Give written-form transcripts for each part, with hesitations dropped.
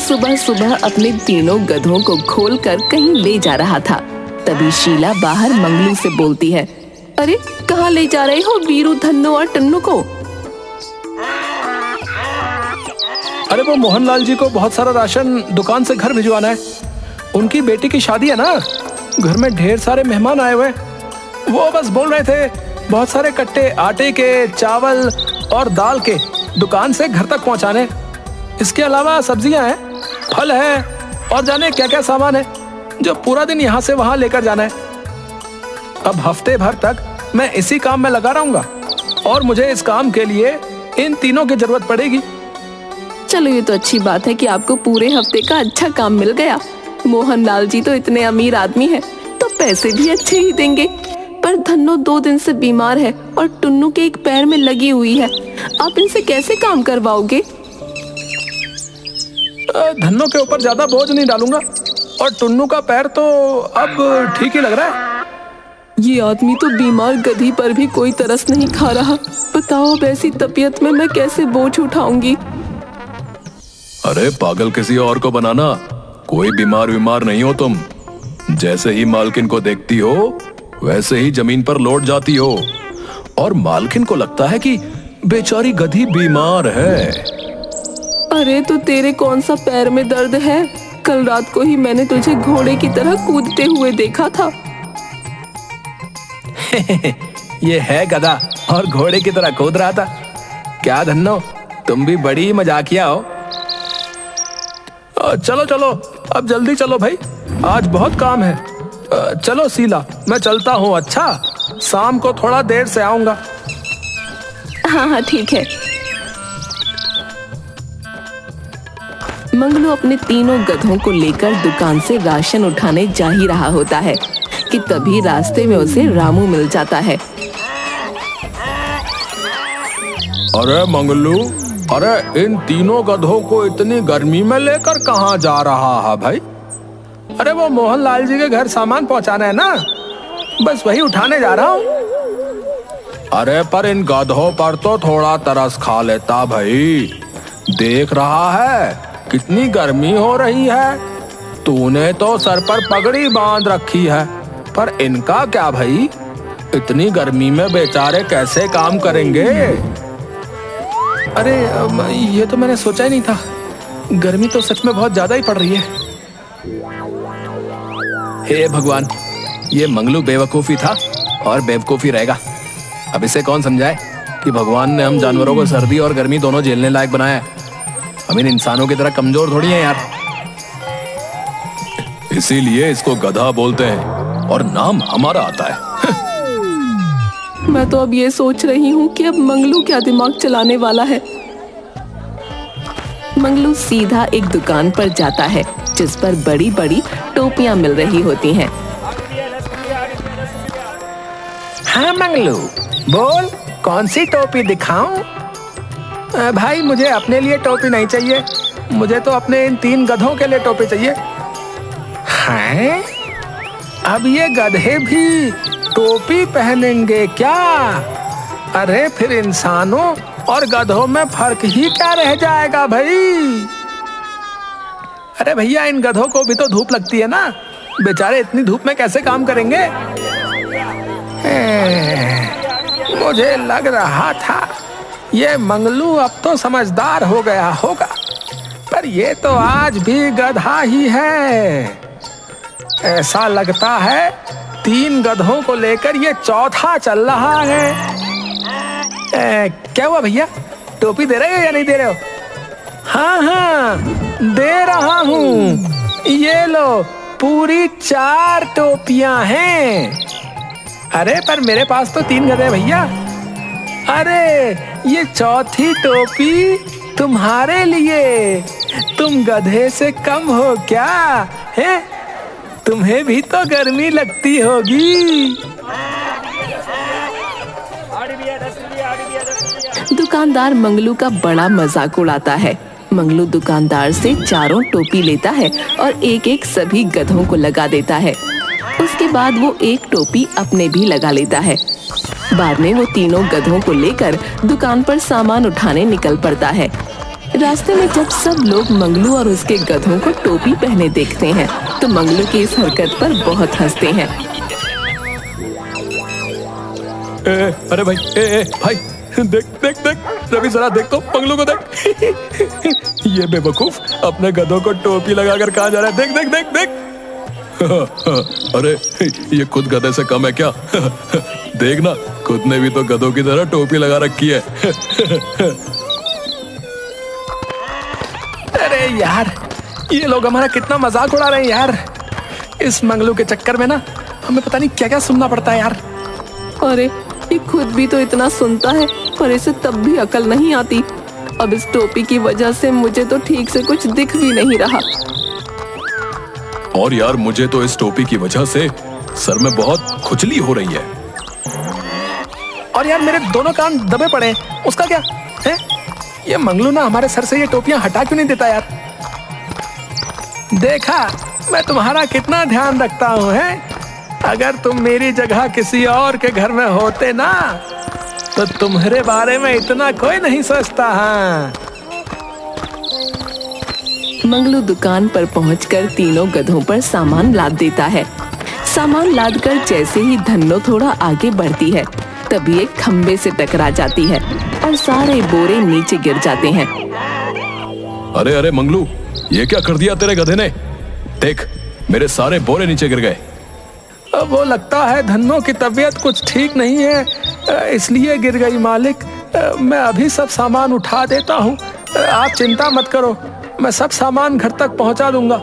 सुबह सुबह अपने तीनों गधों को खोलकर कहीं ले जा रहा था। तभी शीला बाहर मंगलू से बोलती है, अरे कहाँ ले जा रहे हो वीरू, धन्नो और टन्नू को? अरे वो मोहनलाल जी को बहुत सारा राशन दुकान से घर भिजवाना है। उनकी बेटी की शादी है ना, घर में ढेर सारे मेहमान आए हुए। वो बस बोल रहे थे बहुत सारे कट्टे आटे के, चावल और दाल के दुकान से घर तक पहुंचाने। इसके अलावा सब्जियां हैं, फल है और जाने क्या क्या सामान है जो पूरा दिन यहाँ से वहां लेकर जाना है। अब हफ्ते भर तक मैं इसी काम में लगा रहूंगा और मुझे इस काम के लिए इन तीनों की जरूरत पड़ेगी। चलो ये तो अच्छी बात है कि आपको पूरे हफ्ते का अच्छा काम मिल गया। मोहनलाल जी तो इतने अमीर आदमी हैं, तो पैसे भी अच्छे ही देंगे। पर धन्नो 2 दिन से बीमार है और टुन्नू के एक पैर में लगी हुई है। आप इनसे कैसे काम करवाओगे? धन्नो के ऊपर ज्यादा बोझ नहीं डालूंगा और टुन्नू का पैर तो अब ठीक ही लग रहा है। ये आदमी तो बीमार गधी पर भी कोई तरस नहीं खा रहा। बताओ अब ऐसी तबीयत में मैं कैसे बोझ उठाऊंगी? अरे पागल किसी और को बनाना, कोई बीमार नहीं हो तुम। जैसे ही मालकिन को देखती हो वैसे ही जमीन पर लौट जाती हो और मालकिन को लगता है कि बेचारी गधी बीमार है। अरे तो तेरे कौन सा पैर में दर्द है? कल रात को ही मैंने तुझे घोड़े की तरह कूदते हुए देखा था। ये है गधा और घोड़े की तरह कूद रहा था। क्या धन्नो, तुम भी बड़ी मजाकिया हो। चलो चलो अब जल्दी चलो भाई, आज बहुत काम है। चलो शीला, मैं चलता हूँ। अच्छा, शाम को थोड़ा देर से आऊंगा। हाँ ठीक है। मंगलू अपने तीनों गधों को लेकर दुकान से राशन उठाने जा ही रहा होता है कि तभी रास्ते में उसे रामू मिल जाता है। अरे मंगलू, अरे इन तीनों गधों को इतनी गर्मी में लेकर कहाँ जा रहा है भाई? अरे वो मोहनलाल जी के घर सामान पहुंचाना है ना, बस वही उठाने जा रहा हूँ। अरे पर इन गधों पर तो थोड़ा तरस खा लेता भाई। देख रहा है कितनी गर्मी हो रही है। तूने तो सर पर पगड़ी बांध रखी है, पर इनका क्या भाई? इतनी गर्मी में बेचारे कैसे काम करेंगे? अरे ये तो मैंने सोचा ही नहीं था। गर्मी तो सच में बहुत ज्यादा ही पड़ रही है। हे भगवान, ये मंगलू बेवकूफी था और बेवकूफी रहेगा। अब इसे कौन समझाए कि भगवान ने हम जानवरों को सर्दी और गर्मी दोनों झेलने लायक बनाया है। हम इन इंसानों की तरह कमजोर थोड़ी हैं यार। इसीलिए इसको गधा बोलते हैं और नाम हमारा आता है। मैं तो अब ये सोच रही हूँ कि अब मंगलू क्या दिमाग चलाने वाला है। मंगलू सीधा एक दुकान पर जाता है जिस पर बड़ी बड़ी टोपियां मिल रही होती हैं। हाँ मंगलू, बोल कौन सी टोपी दिखाऊं? भाई मुझे अपने लिए टोपी नहीं चाहिए, मुझे तो अपने इन 3 गधों के लिए टोपी चाहिए। हैं? अब ये गधे भी टोपी पहनेंगे क्या? अरे फिर इंसानों और गधों में फर्क ही क्या रह जाएगा भाई? अरे भैया, इन गधों को भी तो धूप लगती है ना, बेचारे इतनी धूप में कैसे काम करेंगे? मुझे लग रहा था ये मंगलू अब तो समझदार हो गया होगा, पर ये तो आज भी गधा ही है। ऐसा लगता है 3 गधों को लेकर ये चौथा चल रहा है। क्या हुआ भैया, टोपी दे रहे हो या नहीं दे रहे हो? हाँ हाँ दे रहा हूँ, ये लो पूरी 4 टोपियां हैं। अरे पर मेरे पास तो 3 गधे भैया। अरे ये चौथी टोपी तुम्हारे लिए। तुम गधे से कम हो क्या है? तुम्हें भी तो गर्मी लगती होगी। दुकानदार मंगलू का बड़ा मजाक उड़ाता है। मंगलू दुकानदार से 4 टोपी लेता है और एक एक सभी गधों को लगा देता है। उसके बाद वो एक टोपी अपने भी लगा लेता है। बाद में वो तीनों गधों को लेकर दुकान पर सामान उठाने निकल पड़ता है। रास्ते में जब सब लोग मंगलू और उसके गधों को टोपी पहने देखते हैं तो मंगलू की इस हरकत पर बहुत हंसते हैं। अरे भाई, भाई देख देख देख, रवि जरा देख तो मंगलू को देख। ये बेवकूफ अपने गधों को टोपी लगाकर कहाँ जा रहा है, देख देख देख देख। अरे ये खुद गधे से कम है क्या? देख ना, खुद ने भी तो गधों की तरह टोपी लगा रखी है। अरे यार, ये लोग हमारा कितना मजाक उड़ा रहे हैं यार। इस मंगलू के चक्कर में ना हमें पता नहीं क्या क्या सुनना पड़ता है यार। अरे ये खुद भी तो इतना सुनता है पर इसे तब भी अकल नहीं आती। अब इस टोपी की वजह से मुझे तो ठीक से कुछ दिख भी नहीं रहा। और यार मुझे तो इस टोपी की वजह से सर में बहुत खुजली हो रही है। और यार मेरे दोनों कान दबे पड़े हैं, उसका क्या है? ये मंगलू ना हमारे सर से ये टोपियां हटा क्यों नहीं देता यार? देखा, मैं तुम्हारा कितना ध्यान रखता हूँ है? अगर तुम मेरी जगह किसी और के घर में होते ना तो तुम्हारे बारे में इतना कोई नहीं सोचता। हाँ, मंगलू दुकान पर पहुंचकर तीनों गधों पर सामान लाद देता है। सामान लादकर जैसे ही धन्नो थोड़ा आगे बढ़ती है तभी एक खंबे से टकरा जाती है और सारे बोरे नीचे गिर जाते हैं। अरे अरे मंगलू, ये क्या कर दिया तेरे गधे ने? देख, मेरे सारे बोरे नीचे गिर गए। वो लगता है धन्नो की तबीयत कुछ ठीक नहीं है, इसलिए गिर गई मालिक। मैं अभी सब सामान उठा देता हूँ, आप चिंता मत करो। मैं सब सामान घर तक पहुँचा दूंगा।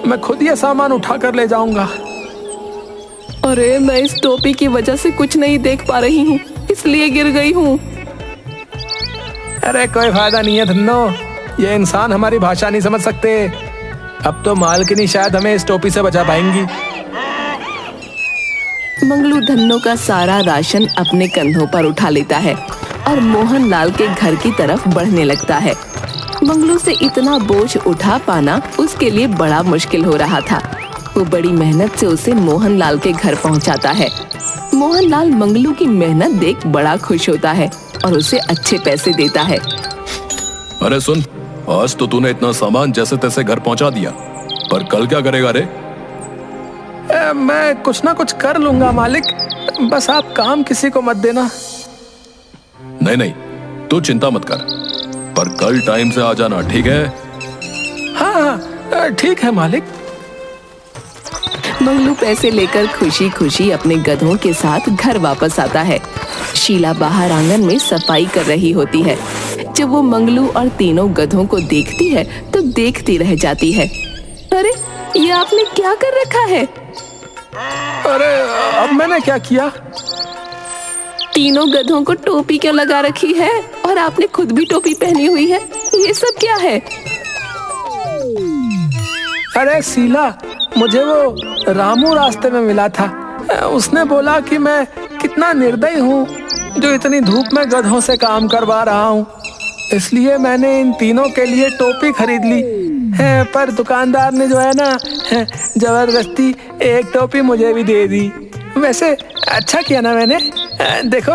मैं खुद ये सामान उठा कर ले जाऊंगा। अरे मैं इस टोपी की वजह से कुछ नहीं देख पा रही हूँ, इसलिए गिर गई हूँ। अरे कोई फायदा नहीं है धन्नो, ये इंसान हमारी भाषा नहीं समझ सकते। अब तो मालकिनी शायद हमें इस टोपी से बचा पाएंगी। मंगलू धन्नो का सारा राशन अपने कंधों पर उठा लेता है और मोहन लाल के घर की तरफ बढ़ने लगता है। मंगलू से इतना बोझ उठा पाना उसके लिए बड़ा मुश्किल हो रहा था। वो बड़ी मेहनत से उसे मोहन लाल के घर पहुंचाता है। मोहन लाल मंगलू की मेहनत देख बड़ा खुश होता है और उसे अच्छे पैसे देता है। अरे सुन, आज तो तूने इतना सामान जैसे तैसे घर पहुंचा दिया, पर कल क्या करेगा रे? मैं कुछ ना कुछ कर लूंगा मालिक, बस आप काम किसी को मत देना। नहीं नहीं, तू चिंता मत कर, पर कल टाइम से आ जाना, ठीक है? हाँ ठीक है मालिक। मंगलू पैसे लेकर खुशी खुशी अपने गधों के साथ घर वापस आता है। शीला बाहर आंगन में सफाई कर रही होती है। जब वो मंगलू और तीनों गधों को देखती है तो देखती रह जाती है। अरे ये आपने क्या कर रखा है? अरे अब मैंने क्या किया? तीनों गधों को टोपी क्यों लगा रखी है और आपने खुद भी टोपी पहनी हुई है? ये सब क्या है? अरे शीला, मुझे वो रामू रास्ते में मिला था। उसने बोला कि मैं कितना निर्दयी हूँ जो इतनी धूप में गधों से काम करवा रहा हूँ, इसलिए मैंने इन तीनों के लिए टोपी खरीद ली है। पर दुकानदार ने जो है ना जबरदस्ती एक टोपी मुझे भी दे दी। वैसे अच्छा किया ना मैंने। देखो,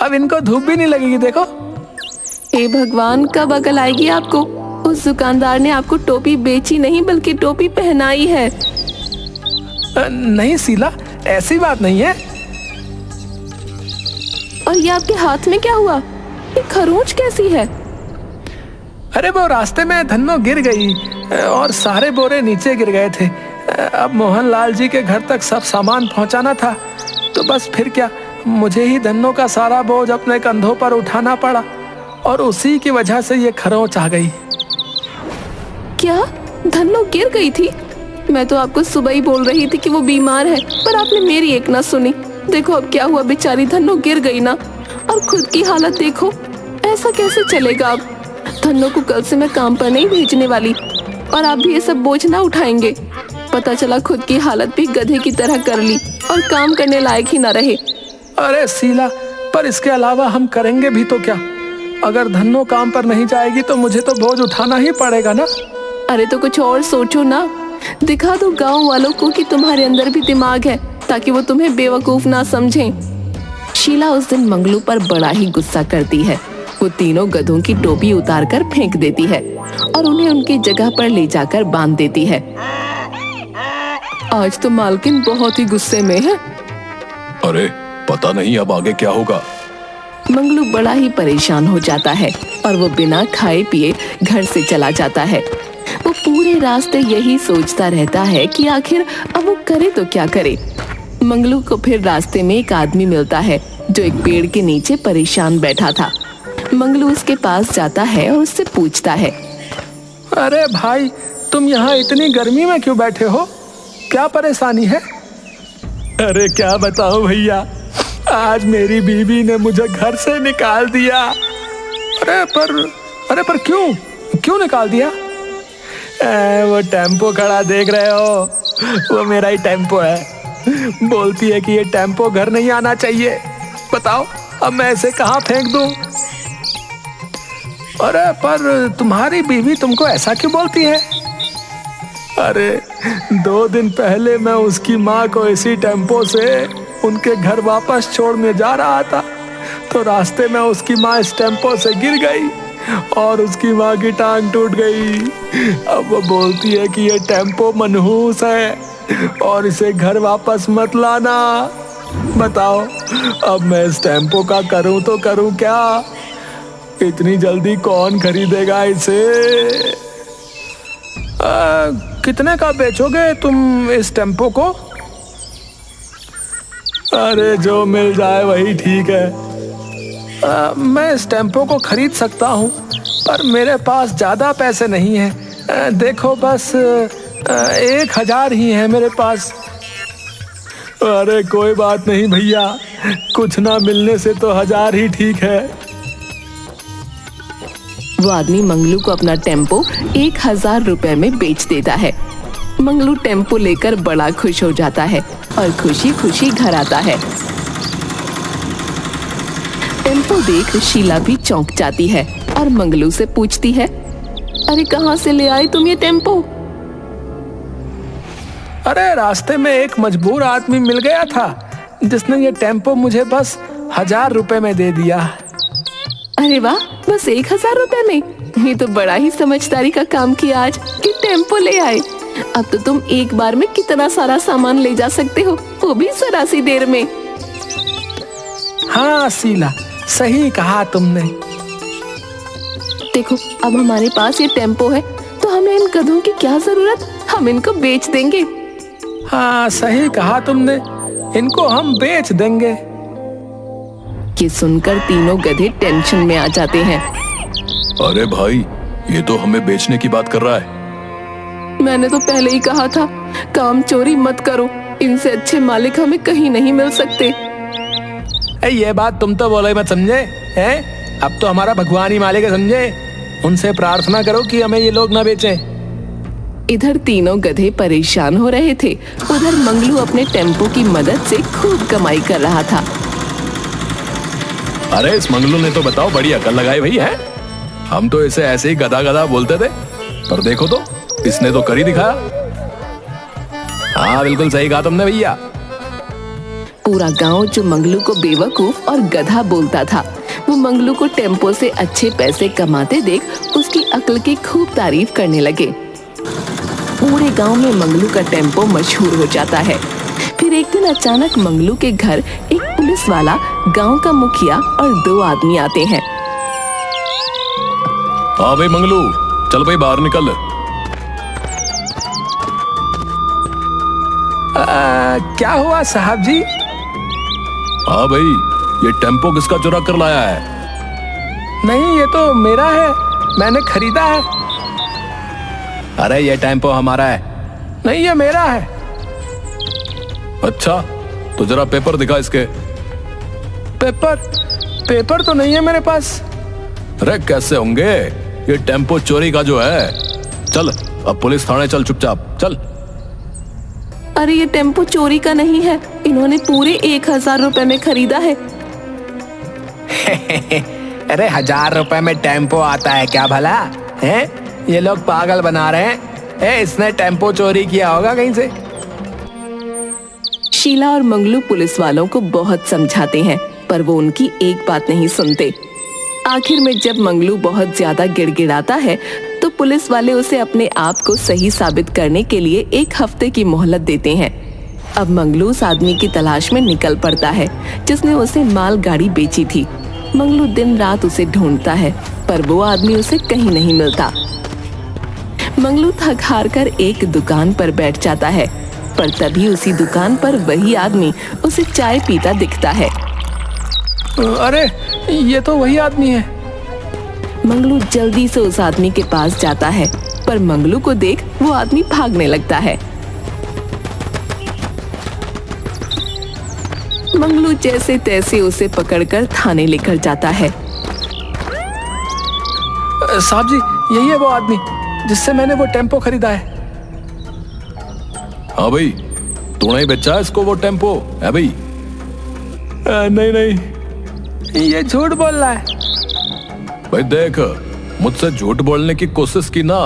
अब इनको धूप भी नहीं लगेगी। देखो। हे भगवान, कब अकल आएगी आपको? उस दुकानदार ने आपको टोपी बेची नहीं बल्कि टोपी पहनाई है। नहीं शीला, ऐसी बात नहीं है। और ये आपके हाथ में क्या हुआ? ये खरोंच कैसी है? अरे वो रास्ते में धन्नो गिर गई और सारे बोरे नीचे गिर गए थे। अब मोहन लाल जी के घर तक सब सामान पहुंचाना था, तो बस फिर क्या, मुझे ही धन्नो का सारा बोझ अपने कंधों पर उठाना पड़ा और उसी की वजह से ये खरोंच आ गई। क्या धन्नो गिर गई थी? मैं तो आपको सुबह ही बोल रही थी कि वो बीमार है, पर आपने मेरी एक ना सुनी। देखो अब क्या हुआ, बेचारी धन्नो गिर गई ना, और खुद की हालत देखो। ऐसा कैसे चलेगा? अब धन्नो को कल से मैं काम पर नहीं भेजने वाली और आप भी ये सब बोझ ना उठाएंगे। पता चला खुद की हालत भी गधे की तरह कर ली और काम करने लायक ही ना रहे। अरे शीला, पर इसके अलावा हम करेंगे भी तो क्या? अगर धन्नो काम पर नहीं जाएगी तो मुझे तो बोझ उठाना ही पड़ेगा ना। अरे तो कुछ और सोचो ना, दिखा दो गांव वालों को कि तुम्हारे अंदर भी दिमाग है, ताकि वो तुम्हें बेवकूफ ना समझें। शीला उस दिन मंगलू पर बड़ा ही गुस्सा करती है वो तीनों गधों की टोपी उतारकर फेंक देती है और उन्हें उनकी जगह पर ले जाकर बांध देती है। आज तो मालकिन बहुत ही गुस्से में है। अरे पता नहीं अब आगे क्या होगा। मंगलू बड़ा ही परेशान हो जाता है और वो बिना खाए पिए घर से चला जाता है। वो पूरे रास्ते यही सोचता रहता है कि आखिर अब वो करे तो क्या करे। मंगलू को फिर रास्ते में एक आदमी मिलता है जो एक पेड़ के नीचे परेशान बैठा था। मंगलू उसके पास जाता है और उससे पूछता है, अरे भाई, तुम यहाँ इतनी गर्मी में क्यों बैठे हो? क्या परेशानी है? अरे क्या बताऊं भैया, आज मेरी बीवी ने मुझे घर से निकाल दिया। अरे पर क्यों निकाल दिया? वो टेम्पो खड़ा देख रहे हो, वो मेरा ही टेम्पो है। बोलती है कि ये टेम्पो घर नहीं आना चाहिए। बताओ अब मैं इसे कहाँ फेंक दूं? अरे पर तुम्हारी बीवी तुमको ऐसा क्यों बोलती है? अरे 2 दिन पहले मैं उसकी माँ को इसी टेम्पो से उनके घर वापस छोड़ने जा रहा था, तो रास्ते में उसकी माँ इस टेम्पो से गिर गई और उसकी माँ की टांग टूट गई। अब वो बोलती है कि ये टेम्पो मनहूस है और इसे घर वापस मत लाना। बताओ अब मैं इस टेम्पो का करूं तो करूं क्या? इतनी जल्दी कौन खरीदेगा इसे? कितने का बेचोगे तुम इस टेम्पो को? अरे जो मिल जाए वही ठीक है। मैं इस टेम्पो को खरीद सकता हूँ, पर मेरे पास ज्यादा पैसे नहीं है। देखो बस 1000 ही है मेरे पास। अरे कोई बात नहीं भैया, कुछ ना मिलने से तो 1000 ही ठीक है। वो आदमी मंगलू को अपना टेम्पो 1000 रुपए में बेच देता है। मंगलू टेम्पो लेकर बड़ा खुश हो जाता है और खुशी खुशी घर आता है। टेम्पो देख शीला भी चौंक जाती है और मंगलू से पूछती है, अरे कहाँ से ले आई तुम ये टेम्पो? अरे रास्ते में एक मजबूर आदमी मिल गया था जिसने ये टेम्पो मुझे बस 1000 रुपए में दे दिया। अरे वाह, बस 1000 रुपए में? ये तो बड़ा ही समझदारी का काम किया आज कि टेम्पो ले आए। अब तो तुम एक बार में कितना सारा सामान ले जा सकते हो, वो भी जरा सी देर में। हाँ शीला, सही कहा तुमने। देखो अब हमारे पास ये टेम्पो है तो हमें इन गधों की क्या जरूरत, हम इनको बेच देंगे। हाँ सही कहा तुमने, इनको हम बेच देंगे। ये सुनकर तीनों गधे टेंशन में आ जाते हैं। अरे भाई, ये तो हमें बेचने की बात कर रहा है। मैंने तो पहले ही कहा था, काम चोरी मत करो, इनसे अच्छे मालिक हमें कहीं नहीं मिल सकते। ये बात तुम तो बोले मत समझे हैं? अब तो हमारा भगवान ही मालिक है, समझे? उनसे प्रार्थना करो कि हमें ये लोग ना बेचें। इधर तीनों गधे परेशान हो रहे थे, उधर मंगलू अपने टेम्पो की मदद से खूब कमाई कर रहा था। अरे इस मंगलू ने तो बताओ बड़ी अकल लगाई भई है। हम तो इसे ऐसे ही गधा गधा बोलते थे, पर देखो तो इसने तो कर ही दिखाया। हाँ बिल्कुल सही कहा तुमने भैया। पूरा गांव जो मंगलू को बेवकूफ और गधा बोलता था, वो मंगलू को टेम्पो से अच्छे पैसे कमाते देख उसकी अक्ल की खूब तारीफ करने लगे। पूरे गांव में मंगलू का टेम्पो मशहूर हो जाता है। फिर एक दिन अचानक मंगलू के घर एक पुलिस वाला, गांव का मुखिया और 2 आदमी आते हैं। हाँ भाई मंगलू, चल भाई बाहर निकल। क्या हुआ साहब जी? हाँ भाई, ये टेम्पो किसका चुरा कर लाया है? नहीं, ये तो मेरा है, मैंने खरीदा है। अरे ये टेम्पो हमारा है। नहीं, ये मेरा है। अच्छा, तो जरा पेपर दिखा इसके। पेपर तो नहीं है मेरे पास। अरे कैसे होंगे, ये टेम्पो चोरी का जो है। चल अब पुलिस थाने चल, चुपचाप चल। अरे ये टेम्पो चोरी का नहीं है, इन्होंने पूरे 1000 रुपए में खरीदा है। अरे 1000 रुपए में टेम्पो आता है क्या भला है? ये लोग पागल बना रहे हैं। इसने टेम्पो चोरी किया होगा कहीं से। शीला और मंगलू पुलिस वालों को बहुत समझाते हैं, पर वो उनकी एक बात नहीं सुनते। आखिर में जब मंगलू बहुत ज्यादा गिड़गिड़ाता है तो पुलिस वाले उसे अपने आप को सही साबित करने के लिए 1 हफ्ते की मोहलत देते हैं। अब मंगलू उस आदमी की तलाश में निकल पड़ता है जिसने उसे मालगाड़ी बेची थी। मंगलू दिन रात उसे ढूंढता है पर वो आदमी उसे कहीं नहीं मिलता। मंगलू थक हार कर एक दुकान पर बैठ जाता है, पर तभी उसी दुकान पर वही आदमी उसे चाय पीता दिखता है। अरे ये तो वही आदमी है। मंगलू जल्दी से उस आदमी के पास जाता है, पर मंगलू को देख वो आदमी भागने लगता है। मंगलू जैसे तैसे उसे पकड़कर थाने लेकर जाता है। साहब जी, यही है वो आदमी जिससे मैंने वो टेम्पो खरीदा है। हाँ भाई, तूने ही बेचा है इसको वो टेम्पो है भाई? नहीं नहीं, ये झूठ बोल रहा है। भाई देख, मुझसे झूठ बोलने की कोशिश की ना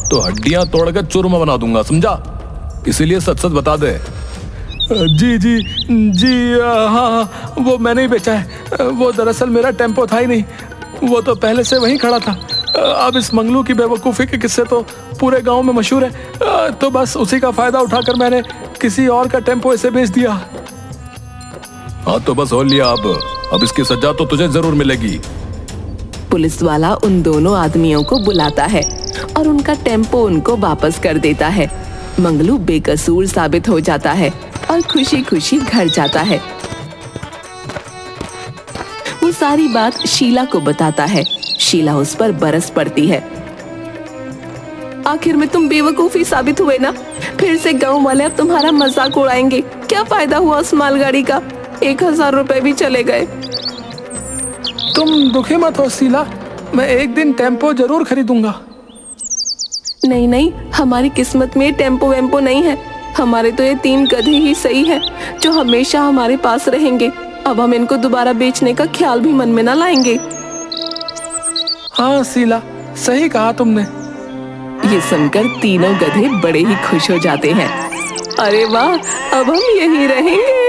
तो हड्डियां तोड़कर चूरमा बना दूंगा, समझा? इसीलिए सच सच बता दे। जी जी जी, हाँ, वो मैंने ही बेचा है। वो दरअसल मेरा टेम्पो था ही नहीं, वो तो पहले से वहीं खड़ा था। अब इस मंगलू की बेवकूफ़ी के किस्से तो पूरे गांव में मशहूर है, तो बस उसी का फायदा उठाकर मैंने किसी और का टेम्पो इसे बेच दिया। हाँ तो बस हो लिया। अब इसकी सजा तो तुझे जरूर मिलेगी। पुलिस वाला उन दोनों आदमियों को बुलाता है और उनका टेम्पो उनको वापस कर देता है। मंगलू बेकसूर साबित हो जाता है और खुशी खुशी घर जाता है। वो सारी बात शीला को बताता है। शीला उस पर बरस पड़ती है। आखिर में तुम बेवकूफी साबित हुए ना, फिर से गांव वाले अब तुम्हारा मजाक उड़ाएंगे। क्या फायदा हुआ उस मालगाड़ी का? 1000 रुपए भी चले गए। तुम दुखी मत हो शीला, मैं एक दिन टेम्पो जरूर खरीदूंगा। नहीं नहीं, हमारी किस्मत में टेम्पो वेम्पो नहीं है। हमारे तो ये 3 गधे ही सही है जो हमेशा हमारे पास रहेंगे। अब हम इनको दोबारा बेचने का ख्याल भी मन में ना लाएंगे। हाँ शीला, सही कहा तुमने। ये सुनकर तीनों गधे बड़े ही खुश हो जाते हैं। अरे वाह, अब हम यहीं रहेंगे।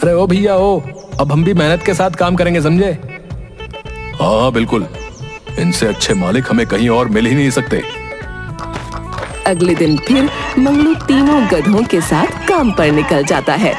अरे ओ भैया ओ, अब हम भी मेहनत के साथ काम करेंगे, समझे? हाँ बिल्कुल, इनसे अच्छे मालिक हमें कहीं और मिल ही नहीं सकते। अगले दिन फिर मंगलू तीनों गधों के साथ काम पर निकल जाता है।